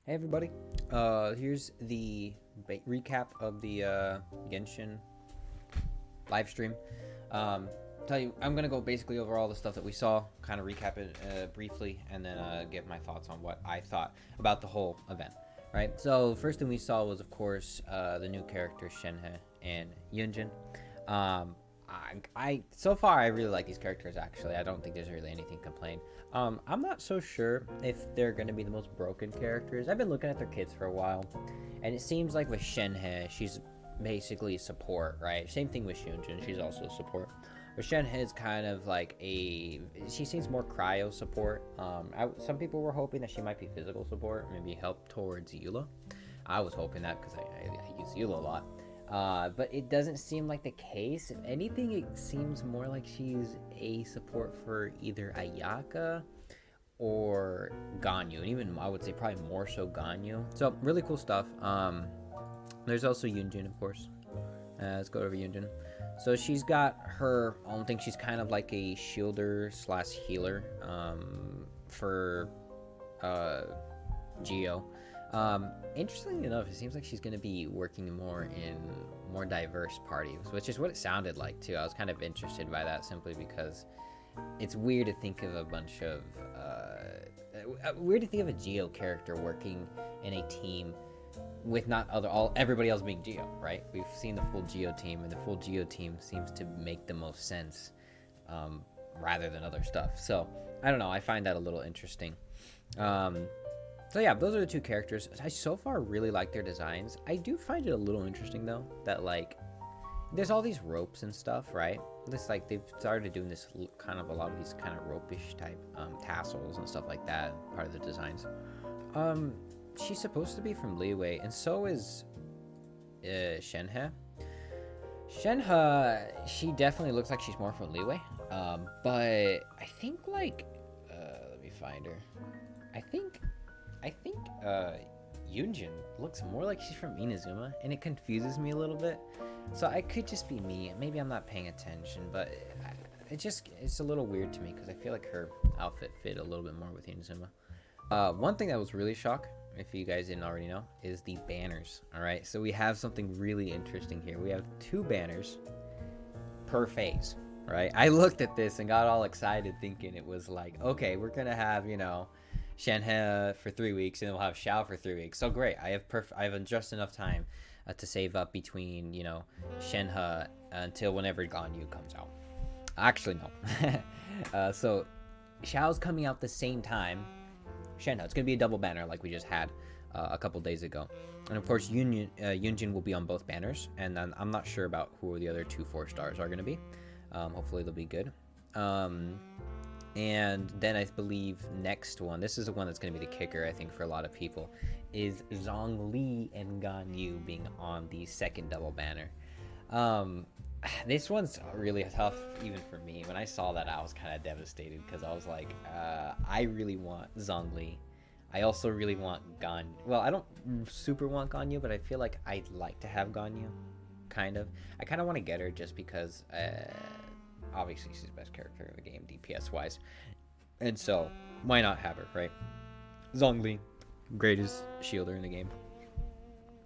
Hey everybody, here's the recap of the Genshin live stream. Tell you, I'm gonna go basically over all the stuff that we saw, kind of recap it briefly, and then give my thoughts on what I thought about the whole event. Right. So first thing we saw was, of course, the new characters Shenhe and Yunjin. Um, I so far I really like these characters. Actually, I don't think there's really anything to complain. I'm not so sure if they're gonna be the most broken characters. I've been looking at their kits for a while, and it seems like with Shenhe, she's basically support, right? Same thing with Yunjin, she's also support. But Shenhe is kind of like she seems more cryo support. Some people were hoping that she might be physical support, maybe help towards Eula. I was hoping that because I use Eula a lot. But it doesn't seem like the case. If anything, it seems more like she's a support for either Ayaka or Ganyu, and even I would say probably more so Ganyu. So really cool stuff. There's also Yunjin, of course. Let's go over Yunjin. So she's got her own thing. She's kind of like a shielder slash healer for Geo. Interestingly enough, it seems like she's going to be working more in more diverse parties, which is what it sounded like too. I was kind of interested by that simply because it's weird to think of a bunch of weird to think of a Geo character working in a team with not everybody else being Geo, right? We've seen the full Geo team, and the full Geo team seems to make the most sense rather than other stuff. So I don't know. I find that a little interesting. So yeah, those are the two characters. I so far really like their designs. I do find it a little interesting though that like there's all these ropes and stuff, right? This like they've started doing this kind of a lot of these kind of ropish type tassels and stuff like that, part of the designs. She's supposed to be from Liyue, and so is Shenhe. Shenhe, she definitely looks like she's more from Liyue. But I think like let me find her. I think Yunjin looks more like she's from Inazuma, and it confuses me a little bit. So I could just be me. Maybe I'm not paying attention, but it's a little weird to me because I feel like her outfit fit a little bit more with Inazuma. One thing that was really shocked, if you guys didn't already know, is the banners. All right, so we have something really interesting here. We have 2 banners per phase. Right? I looked at this and got all excited, thinking it was like, okay, we're gonna have Shenhe for 3 weeks, and we'll have Xiao for 3 weeks. So great, I have just enough time to save up between Shenhe until whenever Ganyu comes out. Actually, no. So Xiao's coming out the same time. Shenhe, it's gonna be a double banner like we just had a couple days ago, and of course Yunjin will be on both banners. And then I'm not sure about who the other 2 4-stars are gonna be. Hopefully they'll be good. And then I believe next one, this is the one that's going to be the kicker, I think, for a lot of people, is Zhongli and Ganyu being on the second double banner. This one's really tough even for me. When I saw that, I was kind of devastated because I was like, I really want Zhongli. I also really want Ganyu. Well, I don't super want Ganyu, but I feel like I'd like to have Ganyu, kind of. I kind of want to get her just because obviously she's the best character in the game DPS wise, and so why not have her, right? Zhongli, greatest shielder in the game,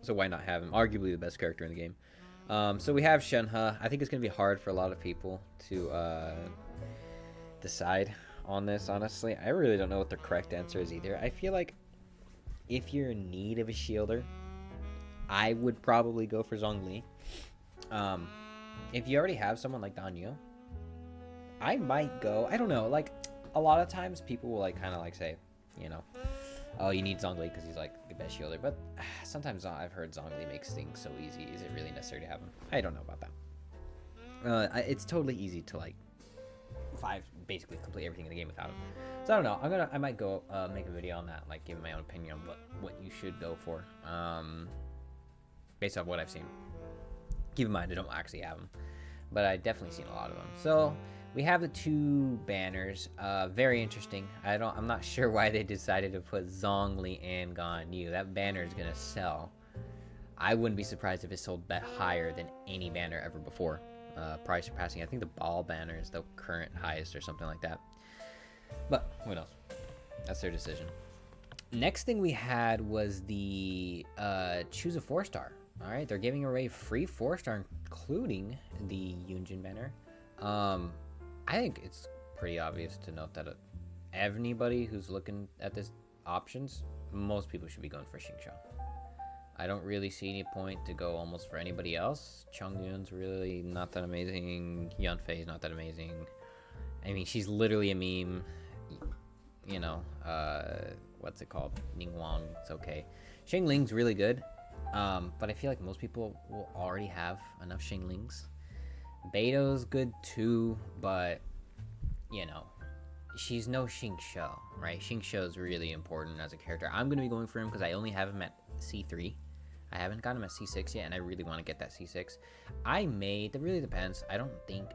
so why not have him? Arguably the best character in the game. So we have Shenhe. I think it's gonna be hard for a lot of people to decide on this, honestly. I really don't know what the correct answer is either. I feel like if you're in need of a shielder, I would probably go for Zhongli. If you already have someone like Ganyu, I might go. I don't know. Like a lot of times, people will like kind of like say, oh, you need Zhongli because he's like the best shielder. But sometimes I've heard Zhongli makes things so easy. Is it really necessary to have him? I don't know about that. It's totally easy to like basically complete everything in the game without him. So I don't know. I might go make a video on that, like giving my own opinion on what you should go for, based off what I've seen. Keep in mind, I don't actually have them, but I've definitely seen a lot of them. So we have the 2 banners. Very interesting. I'm not sure why they decided to put Zhongli and Ganyu. That banner is gonna sell. I wouldn't be surprised if it sold that higher than any banner ever before. Probably surpassing, I think, the ball banner is the current highest or something like that. But who knows? That's their decision. Next thing we had was the choose a 4-star. All right, they're giving away free 4-star, including the Yunjin banner. I think it's pretty obvious to note that anybody who's looking at this options, most people should be going for Xingqiu. I don't really see any point to go almost for anybody else. Chongyun's really not that amazing. Yunfei's not that amazing. I mean, she's literally a meme. You know, what's it called? Ningguang, it's okay. Xingling's really good, but I feel like most people will already have enough Xinglings. Beto's good too, but, you know, she's no Xingqiu, right? Xingqiu is really important as a character. I'm going to be going for him because I only have him at C3. I haven't got him at C6 yet, and I really want to get that C6. It really depends. I don't think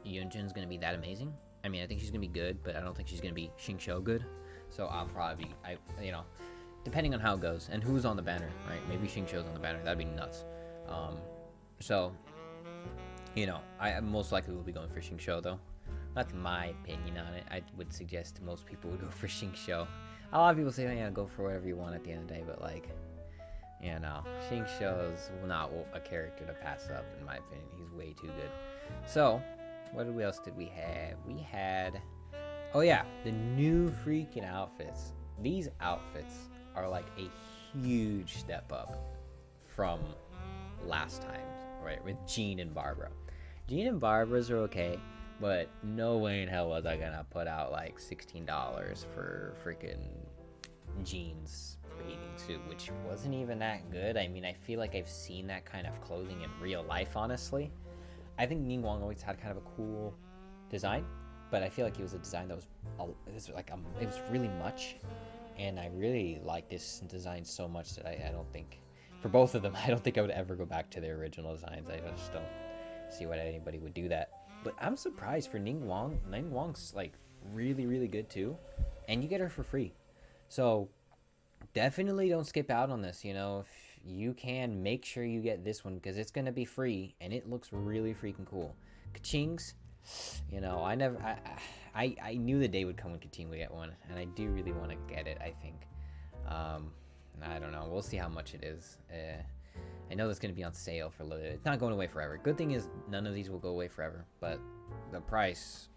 Yunjin's going to be that amazing. I mean, I think she's going to be good, but I don't think she's going to be Xingqiu good. So I'll probably be, depending on how it goes and who's on the banner, right? Maybe Xingqiu's on the banner. That'd be nuts. I most likely will be going for Xingqiu, though. That's my opinion on it. I would suggest most people would go for Xingqiu. A lot of people say, yeah, go for whatever you want at the end of the day, but, like, Xingqiu is not a character to pass up, in my opinion. He's way too good. So, what else did we have? We had, the new freaking outfits. These outfits are like a huge step up from last time, right? With Jean and Barbara. Jean and Barbara's are okay, but no way in hell was I gonna put out like $16 for freaking Jean's bathing suit, which wasn't even that good. I mean, I feel like I've seen that kind of clothing in real life, honestly. I think Ningguang always had kind of a cool design, but I feel like it was a design that it was really much, and I really like this design so much that I don't think, for both of them, I don't think I would ever go back to their original designs. I just don't see why anybody would do that. But I'm surprised for Ningguang. Ningguang's like really, really good too, and you get her for free. So definitely don't skip out on this. If you can, make sure you get this one because it's gonna be free and it looks really freaking cool. Kaching's, I knew the day would come when Kaching would get one, and I do really want to get it. I think, I don't know. We'll see how much it is. I know it's gonna be on sale for a little bit. It's not going away forever. Good thing is none of these will go away forever, but the price,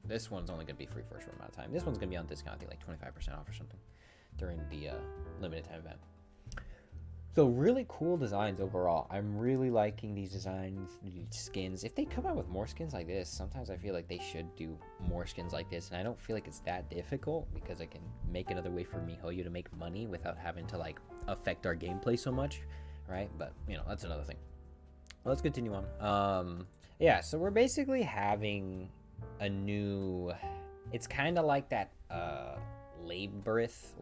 this one's only gonna be free for a short amount of time. This one's gonna be on discount, I think like 25% off or something during the limited time event. So really cool designs overall. I'm really liking these designs, these skins. If they come out with more skins like this, sometimes I feel like they should do more skins like this, and I don't feel like it's that difficult because I can make another way for MiHoYo to make money without having to like affect our gameplay so much, right? But that's another thing. Let's continue on. So we're basically having a new, it's kind of like that labyrinth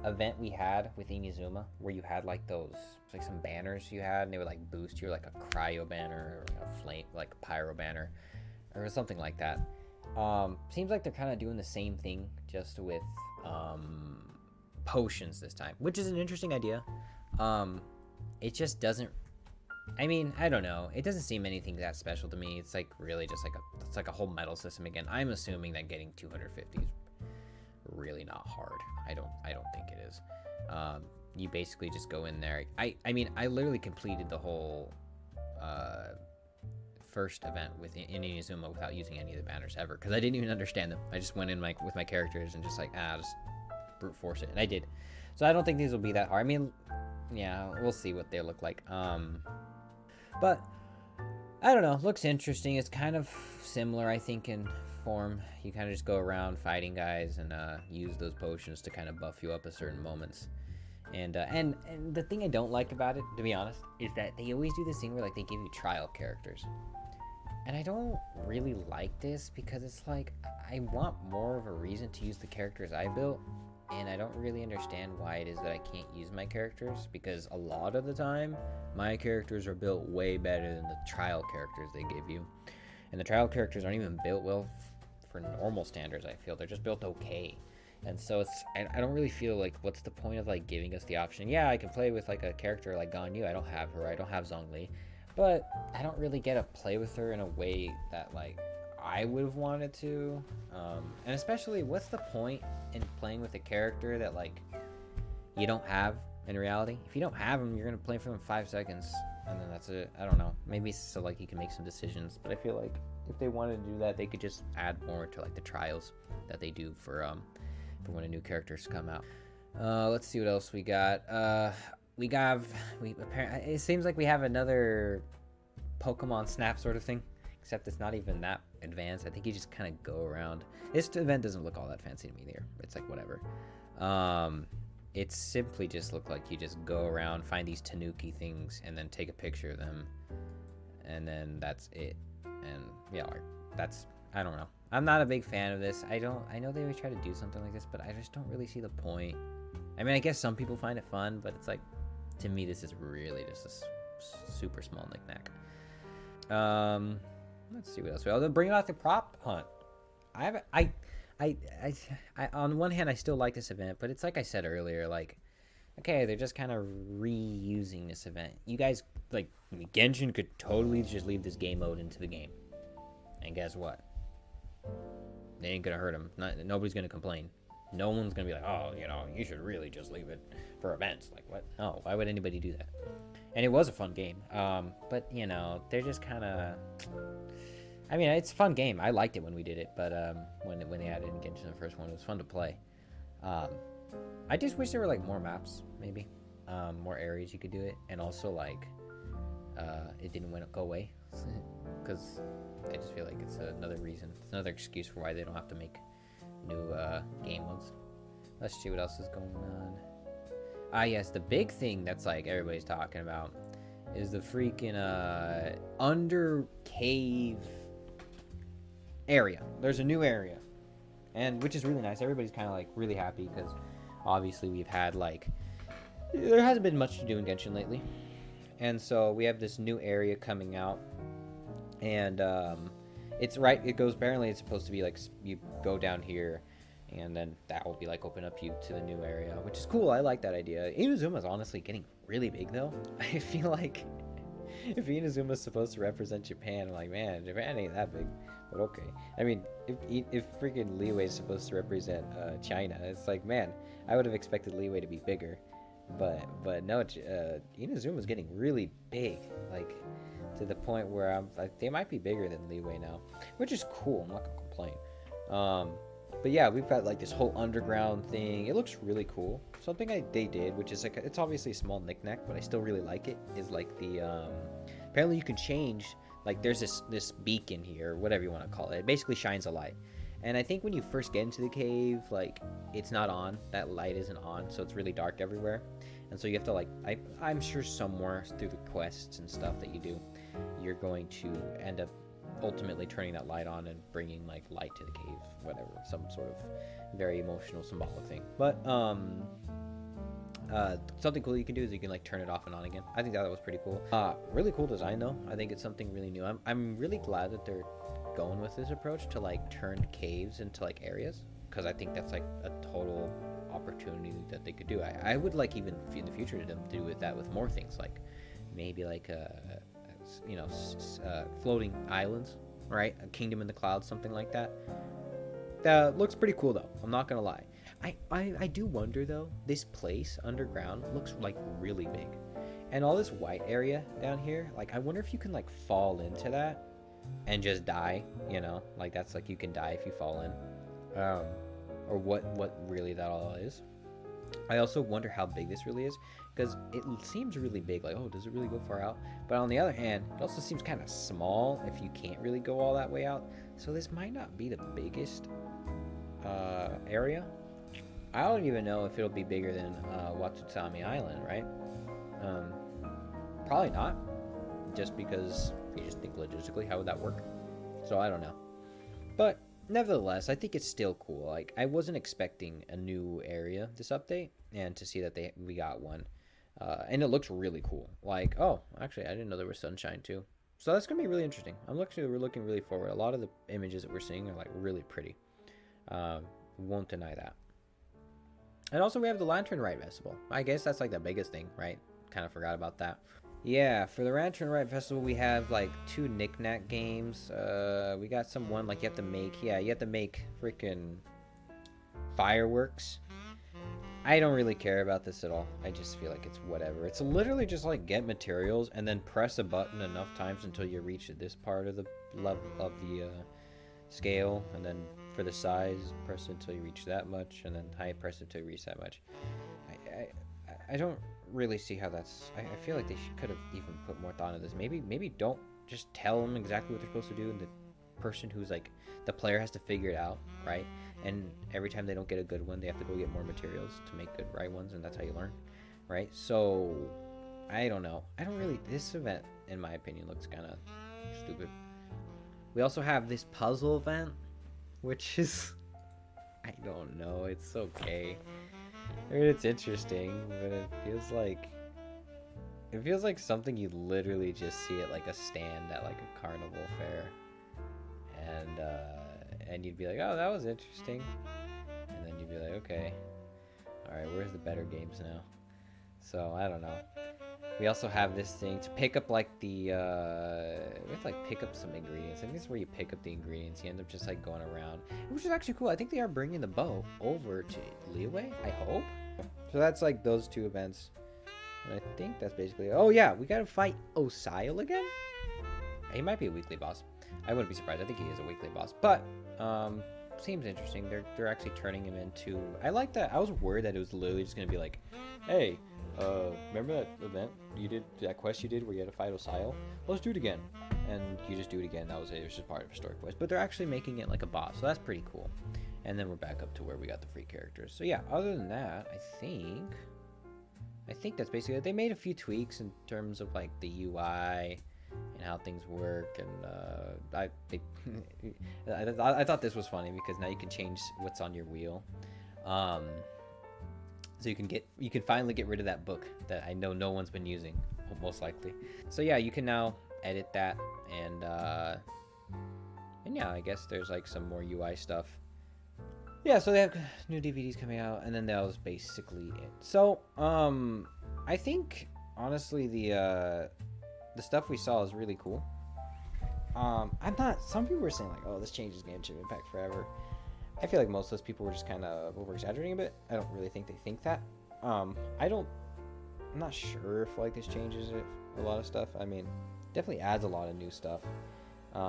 event we had with Inazuma, where you had like those, like some banners you had, and they would like boost your like a cryo banner or a flame, like a pyro banner, or something like that. Seems like they're kind of doing the same thing, just with potions this time, which is an interesting idea. It just doesn't. I mean, I don't know. It doesn't seem anything that special to me. It's like really just like a whole medal system again. I'm assuming that getting 250 is really not hard. I don't think it is. You basically just go in there. I mean, I literally completed the whole first event with Inazuma without using any of the banners ever, because I didn't even understand them. I just went in with my characters and just just brute force it, and I did. So I don't think these will be that hard. I mean, yeah, we'll see what they look like. But I don't know. Looks interesting. It's kind of similar, I think, in form. You kind of just go around fighting guys and use those potions to kind of buff you up at certain moments. And the thing I don't like about it, to be honest, is that they always do this thing where like they give you trial characters. And I don't really like this because it's like I want more of a reason to use the characters I built. And I don't really understand why it is that I can't use my characters, because a lot of the time my characters are built way better than the trial characters they give you. And the trial characters aren't even built well for normal standards, I feel. They're just built okay. And so I don't really feel like, what's the point of like giving us the option? Yeah, I can play with like a character like Ganyu. I don't have her. I don't have Zhongli. But I don't really get to play with her in a way that like I would have wanted to. And especially, what's the point in playing with a character that like you don't have in reality? If you don't have him, you're gonna play for them 5 seconds, and then that's it. I don't know. Maybe so like you can make some decisions, but I feel like if they wanted to do that, they could just add more to like the trials that they do for when a new characters come out. Let's see what else we got. We apparently it seems like we have another Pokemon Snap sort of thing, except it's not even that advanced. I think you just kind of go around. This event doesn't look all that fancy to me either. It's like whatever. It simply just looked like you just go around, find these Tanuki things, and then take a picture of them, and then that's it. And yeah, that's, I don't know. I'm not a big fan of this. I know they always try to do something like this, but I just don't really see the point. I mean, I guess some people find it fun, but it's like, to me, this is really just a super small knickknack. Let's see what else. Well, bring out the prop hunt. I on one hand, I still like this event, but it's like I said earlier, like, okay, they're just kind of reusing this event. You guys, like, Genshin could totally just leave this game mode into the game. And guess what? They ain't gonna hurt them. Nobody's gonna complain. No one's gonna be like, oh, you should really just leave it for events. Like, what? No, why would anybody do that? And it was a fun game. But, they're just kind of... I mean, it's a fun game. I liked it when we did it, but when they added in Genshin the first one, it was fun to play. I just wish there were, like, more maps, maybe. More areas you could do it. And also, like, it didn't go away. Because I just feel like it's another reason. It's another excuse for why they don't have to make new game modes. Let's see what else is going on. Yes, the big thing that's, like, everybody's talking about is the freaking under cave area. There's a new area, and which is really nice. Everybody's kind of like really happy because obviously we've had like there hasn't been much to do in Genshin lately, and so we have this new area coming out, and it's right. It goes apparently it's supposed to be like you go down here, and then that will be like open up you to the new area, which is cool. I like that idea. Inazuma's honestly getting really big though. I feel like if Inazuma's supposed to represent Japan, I'm like, man, Japan ain't that big. But okay. I mean, if freaking Leeway's supposed to represent China, it's like, man, I would have expected Leeway to be bigger. But no, Inazuma's getting really big, like to the point where I'm like, they might be bigger than Leeway now, which is cool. I'm not gonna complain. But yeah, we've got like this whole underground thing. It looks really cool. Something they did, which is like it's obviously a small knickknack, but I still really like it. Is like the apparently you can change. Like there's this beacon here, whatever you want to call it. It basically shines a light. And I think when you first get into the cave, like it's not on. That light isn't on, so it's really dark everywhere. And so you have to like I'm sure somewhere through the quests and stuff that you do, you're going to end up ultimately turning that light on and bringing like light to the cave, whatever, some sort of very emotional symbolic thing. But something cool you can do is you can like turn it off and on again. I think that was pretty cool. Really cool design though. I think it's something really new. I'm really glad that they're going with this approach to like turn caves into like areas, because I think that's like a total opportunity that they could do. I would like even in the future to them do with that with more things, like maybe like floating islands, right? A kingdom in the clouds, something like that. That looks pretty cool though. I'm not gonna lie. I do wonder though, this place underground looks like really big, and all this white area down here, like I wonder if you can like fall into that and just die, like that's like you can die if you fall in, or what really that all is. I also wonder how big this really is, because it seems really big, like, oh, does it really go far out? But on the other hand, it also seems kind of small if you can't really go all that way out. So this might not be the biggest area. I don't even know if it'll be bigger than Watatsami Island, right? Probably not, just because you just think logistically, how would that work? So I don't know. But nevertheless, I think it's still cool. Like, I wasn't expecting a new area this update, and to see that we got one, and it looks really cool. Like, oh, actually, I didn't know there was sunshine too. So that's gonna be really interesting. We're looking really forward. A lot of the images that we're seeing are like really pretty. Won't deny that. And also, we have the Lantern Rite Festival. I guess that's like the biggest thing, right? Kind of forgot about that. Yeah, for the Rancher and Ride Festival, we have like 2 knick-knack games. We got some one like you have to make. Yeah, you have to make freaking fireworks. I don't really care about this at all. I just feel like it's whatever. It's literally just like get materials and then press a button enough times until you reach this part of the level of the scale, and then for the size, press it until you reach that much, and then height, press it until you reach that much. I don't really see how that's. I feel like they could have even put more thought into this. Maybe don't just tell them exactly what they're supposed to do, and the person who's like the player has to figure it out, right? And every time they don't get a good one, they have to go get more materials to make good right ones, and that's how you learn, right? So I don't know. I don't really. This event, in my opinion, looks kind of stupid. We also have this puzzle event, which is, I don't know. It's okay. I mean, it's interesting, but it feels like something you literally just see at like a stand at like a carnival fair, and you'd be like, oh, that was interesting, and then you'd be like, okay, all right, where's the better games now? So I don't know. We also have this thing to pick up like the we have to like pick up some ingredients. I think this is where you pick up the ingredients. You end up just like going around, which is actually cool. I think they are bringing the bow over to Leeway, I hope. So that's like those 2 events, and I think that's basically. Oh yeah, we gotta fight Osile again. He might be a weekly boss. I wouldn't be surprised. I think he is a weekly boss, but seems interesting. They're actually turning him into. I like that. I was worried that it was literally just gonna be like, hey, remember that event you did, that quest you did where you had to fight Osile? Let's do it again. And you just do it again. That was it. It was just part of a story quest. But they're actually making it like a boss, so that's pretty cool. And then we're back up to where we got the free characters. So yeah, other than that, I think that's basically it. They made a few tweaks in terms of like the UI and how things work, and I thought this was funny because now you can change what's on your wheel. So you can finally get rid of that book that I know no one's been using, most likely. So yeah, you can now edit that, and yeah, I guess there's like some more UI stuff. Yeah, so they have new DVDs coming out, and then that was basically it. So I think honestly the stuff we saw is really cool. I'm not. Some people were saying like, oh, this changes Genshin Impact forever. I feel like most of those people were just kind of over-exaggerating a bit. I don't really think they think that. I'm not sure if like this changes a lot of stuff. I mean, definitely adds a lot of new stuff.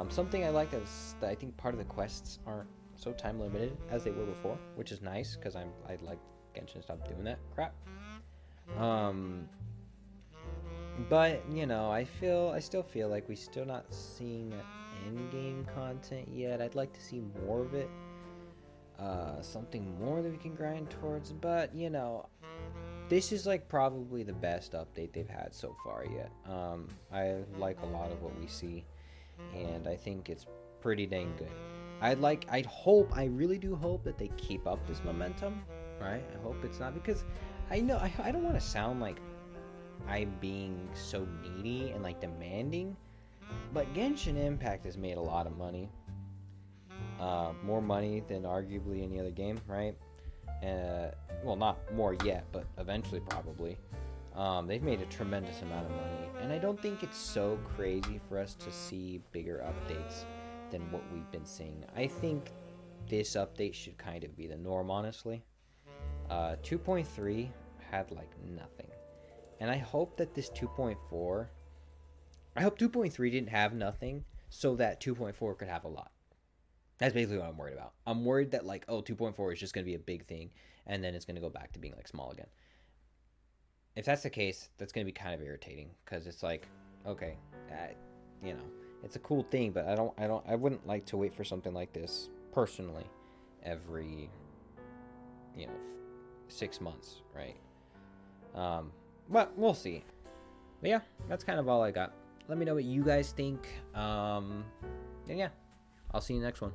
Something I like is that I think part of the quests aren't so time limited as they were before, which is nice because I'd like Genshin stopped doing that crap. But you know, I still feel like we still not seeing in-game content yet. I'd like to see more of it. Something more that we can grind towards, but you know, this is like probably the best update they've had so far yet. I like a lot of what we see, and I think it's pretty dang good. I really do hope that they keep up this momentum, right? I hope it's not, because I know I don't want to sound like I'm being so needy and like demanding, but Genshin Impact has made a lot of money. More money than arguably any other game, right? Well, not more yet, but eventually probably. They've made a tremendous amount of money, and I don't think it's so crazy for us to see bigger updates than what we've been seeing. I think this update should kind of be the norm, honestly. 2.3 had like nothing, and I hope that this 2.4, I hope 2.3 didn't have nothing so that 2.4 could have a lot. That's basically what I'm worried about. I'm worried that like, oh, 2.4 is just going to be a big thing, and then it's going to go back to being like small again. If that's the case, that's going to be kind of irritating, because it's like, okay, you know, it's a cool thing, but I wouldn't like to wait for something like this personally every, 6 months, right? But we'll see. But yeah, that's kind of all I got. Let me know what you guys think. And yeah, I'll see you next one.